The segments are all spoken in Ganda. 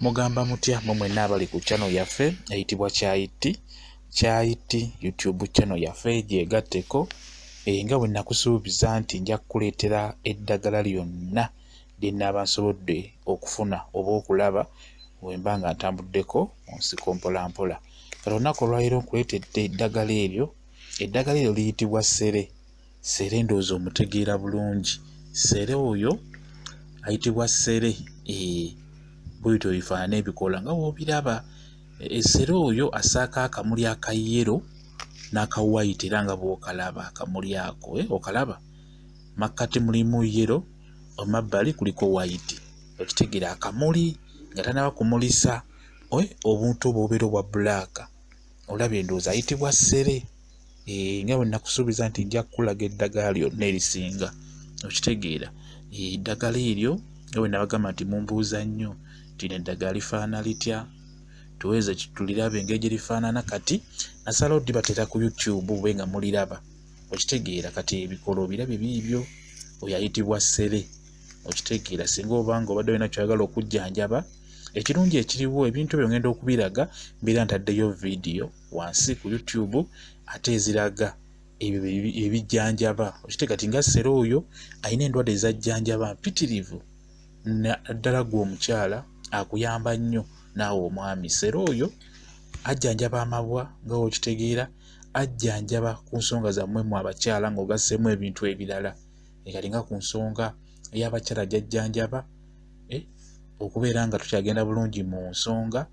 Mugamba mutya mumwe n'abali ku channel yaffe eyitibwa Kyayiti YouTube channel yaffe gyegatteko nga bwe nakusuubiza nti nja kukuleetera eddagala lyonna lye nnaaba nsobodde okufuna oba okulaba bwe mba nga ntambuddeko mu nsiko mpola mpola. Kati olunaku olwaleero nkuleetedde eddagala eryo. Eddagala eryo liyitibwa ssere. Ssere ndowooza omutegeera bulungi. Ssere oyo ayitibwa ssere. Bw'etyo bifaanana ebikoola nga bw'obiraba. Ssere oyo asaako akamuli aka yellow n'aka white era nga bw'okalaba akamuli ako okalaba makkati mulimu yellow, emabbali kuliko white. Okitegeera akamuli nga tannaba kumulisa obuntu obw'obeera obwa black. Olabye endowooza ayitibwa ssere. Nga bwe nakusuubiza nti nja kukulaga eddagala lyonna erisinga. Okitegeera eddagala eryo nga bwe nabagamba nti mumbuuza nnyo nti eddagala lifaanana litya, tuweze tulirabe engeri gye lifaanana. Kati nasalawo dibateera ku YouTube bwe nga muliraba. Okitegeera kati ebikoola obirabe biibyo. Oyo ayitibwa ssere. Okitegeera singa obanga obadde olina ky'oyagala okujjanjaba, ekirungi ekiriwo ebintu ebyo ngenda okubiraga mbeera ntaddeyo vidiyo wansi ku YouTube ate eziraga ebyo ebijjanjaba. Okitegeera kati nga ssere oyo alina endwadde ezajjanjaba mpitirivu. Naddala gwe omukyala akuyamba nnyo naawe omwami. Ssere oyo ajjanjaba amabwa nga okitegeera, ajjanjaba ku nsonga zammwe mu abakyala ng'ogasseemu ebintu ebirala. Kati nga ku nsonga ey'abakyala gyajjanjaba okubeera nga tukyagenda bulungi mu nsonga,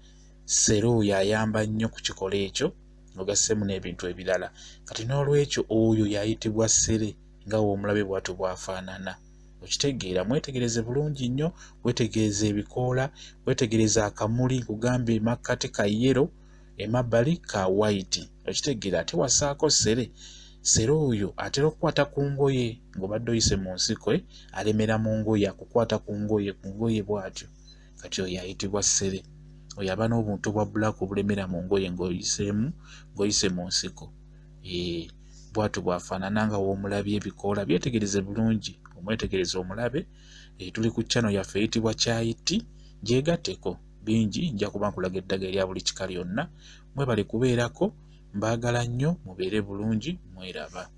ssere oyo ayamba nnyo ku kikola ekyo ng'ogasseemu n'ebintu ebirala. Kati n'olwekyo oyo yayitibwa ssere nga w'omulabe bw'atyo bw'afaanana. Okitegeera mwetegereze bulungi nnyo, wetegereze ebikoola, wetegereze akamuli nkugambye emakkati ka yellow, emabbali ka white. Okitegeera ate wasaako ssere. Ssere oyo atera okukwata ku ngoye ng'obadde oyise mu nsiko alemera mu ngoye, akukwata ku ngoye bw'atyo. Kati oyo ayitibwa ssere. Oyo aba n'obuntu bwa black obulemera mu ngoye ng'oyise mu nsiko. Bw'atyo bw'afaanana nga w'omulabye ebikoola. Byetegereze bulungi, omwetegereze omulabe. Tuli ku channel yaffe eyitibwa Kyayiti, gyegatteko bingi. Nja kuba nkulaga eddagala erya buli kika lyonna. Mwebale kubeerako, mbaagala nnyo, mubeere bulungi, mweraba.